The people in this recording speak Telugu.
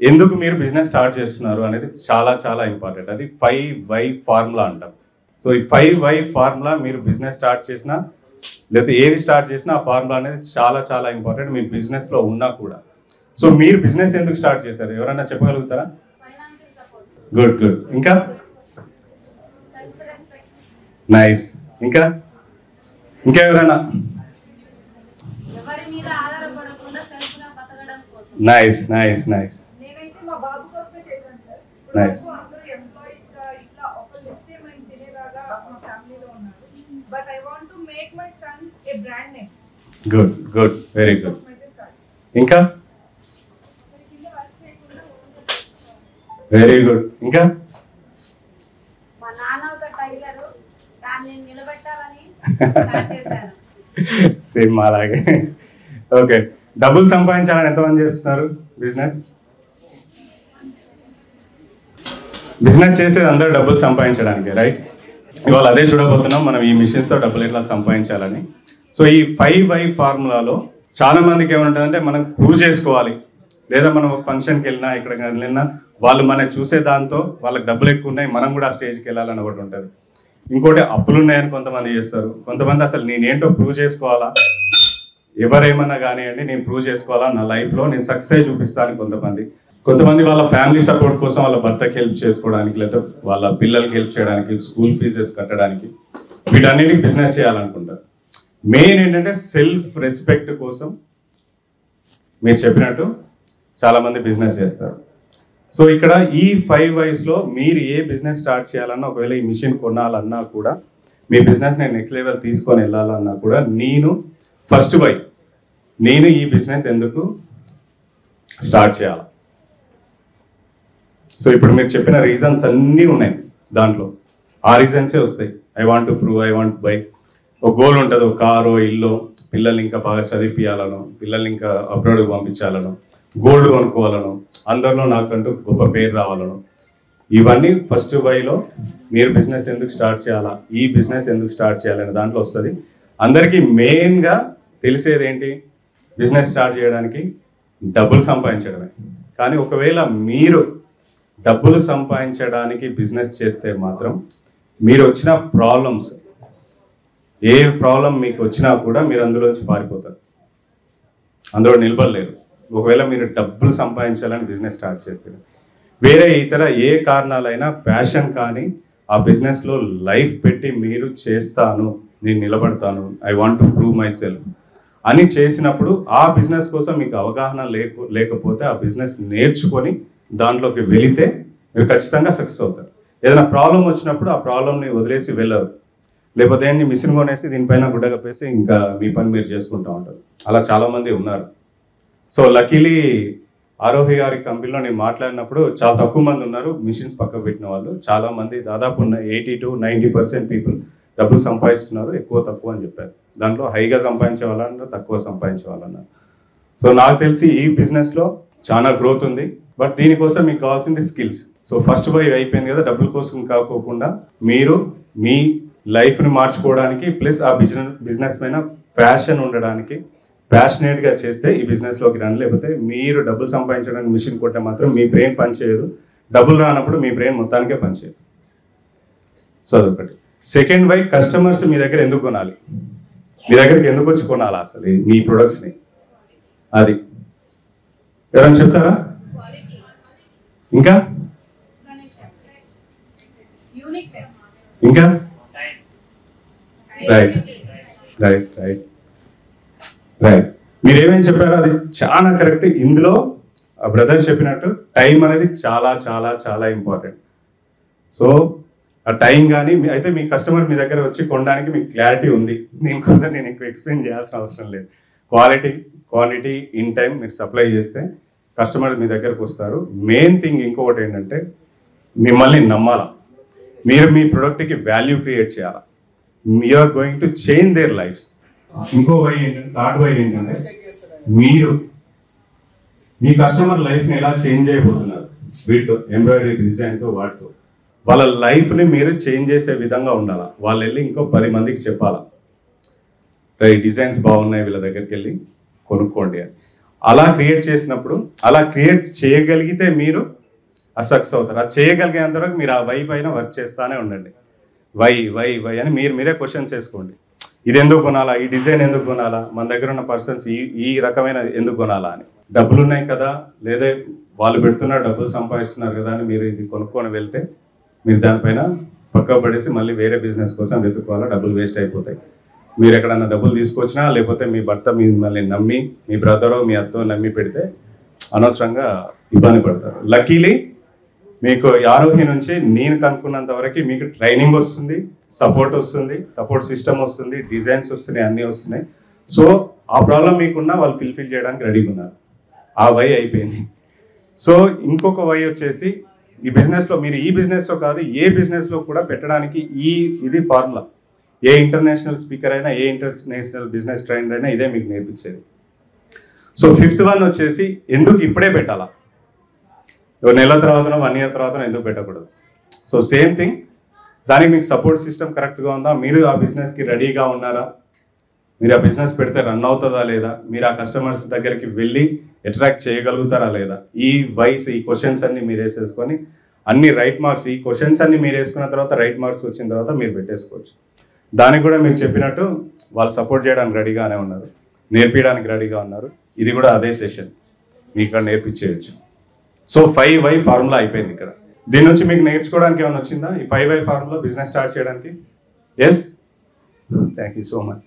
ఎందుకు మీరు బిజినెస్ స్టార్ట్ చేస్తున్నారు అనేది చాలా చాలా ఇంపార్టెంట్. అది 5 వై ఫార్ములా అంటాం. సో ఈ 5 వై ఫార్ములా మీరు బిజినెస్ స్టార్ట్ చేసినా లేకపోతే ఏది స్టార్ట్ చేసినా ఆ ఫార్ములా అనేది చాలా చాలా ఇంపార్టెంట్ మీ బిజినెస్లో ఉన్నా కూడా. సో మీరు బిజినెస్ ఎందుకు స్టార్ట్ చేశారు ఎవరైనా చెప్పగలుగుతారా? Good good. ఇంకా నైస్. ఇంకా ఇంకా ఎవరైనా? Nice nice nice nice. Good good very good. ఇంకా వెరీ గుడ్. ఇంకా సేమ్ అలాగే. ఓకే, డబ్బులు సంపాదించాలని ఎంతమంది చేస్తున్నారు బిజినెస్? బిజినెస్ చేసేది అందరూ డబ్బులు సంపాదించడానికి, రైట్? ఇవాళ అదే చూడబోతున్నాం మనం, ఈ మిషన్స్తో డబ్బులు ఎట్లా సంపాదించాలని. సో ఈ 5 వై ఫార్ములాలో చాలా మందికి ఏమంటుందంటే మనం ప్రూవ్ చేసుకోవాలి, లేదా మనం ఒక ఫంక్షన్కి వెళ్ళినా ఎక్కడికి వెళ్ళినా వాళ్ళు మనం చూసే దాంతో వాళ్ళకి డబ్బులు ఎక్కువ ఉన్నాయి మనం కూడా ఆ స్టేజ్కి వెళ్ళాలని ఒకటి ఉంటుంది. ఇంకోటి అప్పులు ఉన్నాయని కొంతమంది చేస్తారు. కొంతమంది అసలు నేనేంటో ప్రూవ్ చేసుకోవాలా, ఎవరేమన్నా కానివ్వండి నేను ప్రూవ్ చేసుకోవాలా, నా లైఫ్లో నేను సక్సెస్ చూపిస్తాను కొంతమంది వాళ్ళ ఫ్యామిలీ సపోర్ట్ కోసం వాళ్ళ భర్తకి హెల్ప్ చేసుకోవడానికి, లేదా వాళ్ళ పిల్లలకి హెల్ప్ చేయడానికి, స్కూల్ ఫీజెస్ కట్టడానికి, వీటన్నిటికి బిజినెస్ చేయాలనుకుంటారు. మెయిన్ ఏంటంటే సెల్ఫ్ రెస్పెక్ట్ కోసం మీరు చెప్పినట్టు చాలామంది బిజినెస్ చేస్తారు. సో ఇక్కడ ఈ 5 వైస్లో మీరు ఏ బిజినెస్ స్టార్ట్ చేయాలన్నా, ఒకవేళ ఈ మిషన్ కొనాలన్నా కూడా, మీ బిజినెస్ నేను నెక్స్ట్ లెవెల్ తీసుకొని వెళ్ళాలన్నా కూడా, నేను ఫస్ట్ వై నేను ఈ బిజినెస్ ఎందుకు స్టార్ట్ చేయాలి. సో ఇప్పుడు మీరు చెప్పిన రీజన్స్ అన్నీ ఉన్నాయి దాంట్లో, ఆ రీజన్సే వస్తాయి. I want to prove, I want buy. ఒక గోల్ ఉంటుంది, ఒక కారో ఇల్లు, పిల్లల్ని ఇంకా బాగా చదివిపియాలను, పిల్లల్ని ఇంకా అబ్రాడ్కి పంపించాలను, గోల్డ్ కొనుక్కోవాలను, అందరిలో నాకంటూ గొప్ప పేరు రావాలను. ఇవన్నీ ఫస్ట్ వైలో మీరు బిజినెస్ ఎందుకు స్టార్ట్ చేయాలా, ఈ బిజినెస్ ఎందుకు స్టార్ట్ చేయాలనే దాంట్లో వస్తుంది. అందరికీ మెయిన్గా తెలిసేది ఏంటి? బిజినెస్ స్టార్ట్ చేయడానికి డబ్బులు సంపాదించడమే. కానీ ఒకవేళ మీరు డబ్బులు సంపాదించడానికి బిజినెస్ చేస్తే మాత్రం మీరు వచ్చిన ప్రాబ్లమ్స్, ఏ ప్రాబ్లం మీకు వచ్చినా కూడా మీరు అందులోంచి పారిపోతారు, అందులో నిలబడలేరు. ఒకవేళ మీరు డబ్బులు సంపాదించాలని బిజినెస్ స్టార్ట్ చేస్తే, వేరే ఇతర ఏ కారణాలైనా ప్యాషన్ కానీ ఆ బిజినెస్లో లైఫ్ పెట్టి మీరు చేస్తాను, నేను నిలబడతాను, I want to prove myself అని చేసినప్పుడు, ఆ బిజినెస్ కోసం మీకు అవగాహన లేకపోతే ఆ బిజినెస్ నేర్చుకొని దాంట్లోకి వెళితే మీరు ఖచ్చితంగా సక్సెస్ అవుతారు. ఏదైనా ప్రాబ్లం వచ్చినప్పుడు ఆ ప్రాబ్లమ్ని వదిలేసి వెళ్ళరు, లేకపోతే ఏంటి మిషన్ కొనేసి దీనిపైన గుడ్డ కప్పేసి ఇంకా మీ పని మీరు చేసుకుంటూ ఉంటారు. అలా చాలామంది ఉన్నారు. సో లక్కీలీ ఆరోహి గారి కంపెనీలో నేను మాట్లాడినప్పుడు చాలా తక్కువ మంది ఉన్నారు మిషన్స్ పక్కకు పెట్టిన వాళ్ళు. చాలామంది దాదాపు 80 to 90% పీపుల్ డబ్బులు సంపాదిస్తున్నారు, ఎక్కువ తక్కువ అని చెప్పారు. దాంట్లో హైగా సంపాదించే వాళ్ళన్నారు, తక్కువ సంపాదించే వాళ్ళన్నారు. సో నాకు తెలిసి ఈ బిజినెస్లో చాలా గ్రోత్ ఉంది. బట్ దీనికోసం మీకు కావాల్సింది స్కిల్స్. సో ఫస్ట్ వై అయిపోయింది కదా, డబ్బుల కోసం కాకోకుండా మీరు మీ లైఫ్ని మార్చుకోవడానికి, ప్లస్ ఆ బిజినెస్ పైన ప్యాషన్ ఉండడానికి, ప్యాషనేట్గా చేస్తే ఈ బిజినెస్లోకి రండి. లేకపోతే మీరు డబ్బులు సంపాదించడానికి మిషన్ కొట్టే మాత్రం మీ బ్రెయిన్ పనిచేయదు, డబ్బులు రానప్పుడు మీ బ్రెయిన్ మొత్తానికే పనిచేయదు. సో అదొకటి. సెకండ్ వై, కస్టమర్స్ మీ దగ్గర ఎందుకు కొనాలి, మీ దగ్గరికి ఎందుకు వచ్చి కొనాలి అసలు మీ ప్రొడక్ట్స్ని, అది ఎవరైనా చెప్తారా? ఇంకా ఇంకా రైట్ రైట్ రైట్ రైట్ మీరు ఏమేమి చెప్పారో అది చాలా కరెక్ట్. ఇందులో బ్రదర్ చెప్పినట్టు టైం అనేది చాలా చాలా చాలా ఇంపార్టెంట్. సో ఆ టైం కానీ అయితే మీ కస్టమర్ మీ దగ్గర వచ్చి కొనడానికి మీకు క్లారిటీ ఉంది, దీనికోసం నేను ఎక్కువ ఎక్స్ప్లెయిన్ చేయాల్సిన అవసరం లేదు. క్వాలిటీ, క్వాంటిటీ, ఇన్ టైం మీరు సప్లై చేస్తే కస్టమర్ మీ దగ్గరకు వస్తారు. మెయిన్ థింగ్ ఇంకొకటి ఏంటంటే మిమ్మల్ని నమ్మాలా, మీరు మీ ప్రొడక్ట్కి వాల్యూ క్రియేట్ చేయాలా, you're going to change their lifes. ఇంకో వై ఏంటంటే, థర్డ్ వై ఏంటంటే మీరు మీ కస్టమర్ లైఫ్ని ఎలా చేంజ్ అయిపోతున్నారు వీటితో, ఎంబ్రాయిడరీ డిజైన్తో, వాటితో వాళ్ళ లైఫ్ని మీరు చేంజ్ చేసే విధంగా ఉండాలా. వాళ్ళు వెళ్ళి ఇంకో 10 మందికి చెప్పాలా, రైట్ డిజైన్స్ బాగున్నాయి వీళ్ళ దగ్గరికి వెళ్ళి కొనుక్కోండి అని. అలా క్రియేట్ చేసినప్పుడు, అలా క్రియేట్ చేయగలిగితే మీరు సక్సెస్ అవుతారు. అది చేయగలిగేంత వరకు మీరు ఆ వై పైన వర్క్ చేస్తూనే ఉండండి. వై వై వై అని మీరే క్వశ్చన్స్ వేసుకోండి. ఇది ఎందుకు కొనాలా, ఈ డిజైన్ ఎందుకు కొనాలా, మన దగ్గర ఉన్న పర్సన్స్ ఈ రకమైన ఎందుకు కొనాలా అని. డబ్బులు ఉన్నాయి కదా, లేదా వాళ్ళు పెడుతున్నారు డబ్బులు సంపాదిస్తున్నారు కదా అని మీరు ఇది కొనుక్కొని వెళ్తే మీరు దానిపైన పక్క పడేసి మళ్ళీ వేరే బిజినెస్ కోసం వెతుక్కోవాలా, డబ్బులు వేస్ట్ అయిపోతాయి. మీరు ఎక్కడన్నా డబ్బులు తీసుకొచ్చినా, లేకపోతే మీ భర్త మిమ్మల్ని నమ్మి, మీ బ్రదరో మీ అత్తో నమ్మి పెడితే అనవసరంగా ఇబ్బంది పడతారు. లక్కీలీ మీకు ఆరోగ్యం నుంచి నేను కనుక్కున్నంత వరకు మీకు ట్రైనింగ్ వస్తుంది, సపోర్ట్ వస్తుంది, సపోర్ట్ సిస్టమ్ వస్తుంది, డిజైన్స్ వస్తున్నాయి, అన్నీ వస్తున్నాయి. సో ఆ ప్రాబ్లం మీకున్నా వాళ్ళు ఫిల్ఫిల్ చేయడానికి రెడీగా ఉన్నారు. ఆ వై అయిపోయింది. సో ఇంకొక వై వచ్చేసి ఈ బిజినెస్లో, మీరు ఈ బిజినెస్లో కాదు ఏ బిజినెస్లో కూడా పెట్టడానికి ఇది ఫార్ములా. ఏ ఇంటర్నేషనల్ స్పీకర్ అయినా, ఏ ఇంటర్నేషనల్ బిజినెస్ ట్రైనర్ అయినా ఇదే మీకు నేర్పించేది. సో 5th వన్ వచ్చేసి ఎందుకు ఇప్పుడే పెట్టాలా, నెల తర్వాతనో 1 year తర్వాతనో ఎందుకు పెట్టకూడదు. సో సేమ్ థింగ్, దానికి మీకు సపోర్ట్ సిస్టమ్ కరెక్ట్గా ఉందా, మీరు ఆ బిజినెస్కి రెడీగా ఉన్నారా, మీరు ఆ బిజినెస్ పెడితే రన్ అవుతుందా లేదా, మీరు ఆ కస్టమర్స్ దగ్గరికి వెళ్ళి అట్రాక్ట్ చేయగలుగుతారా లేదా. ఈ వైస్, ఈ క్వశ్చన్స్ అన్ని మీరు వేసేసుకొని అన్ని రైట్ మార్క్స్, ఈ క్వశ్చన్స్ అన్ని మీరు వేసుకున్న తర్వాత రైట్ మార్క్స్ వచ్చిన తర్వాత మీరు పెట్టేసుకోవచ్చు. దానికి కూడా మీకు చెప్పినట్టు వాళ్ళు సపోర్ట్ చేయడానికి రెడీగానే ఉన్నారు, నేర్పించడానికి రెడీగా ఉన్నారు. ఇది కూడా అదే సెషన్ మీకు ఇక్కడ నేర్పించేయచ్చు. సో 5Y ఫార్ములా అయిపోయింది ఇక్కడ. దీని నుంచి మీకు నేర్చుకోవడానికి ఏమైనా వచ్చిందా ఈ 5Y ఫార్ములా బిజినెస్ స్టార్ట్ చేయడానికి? Yes, thank you so much.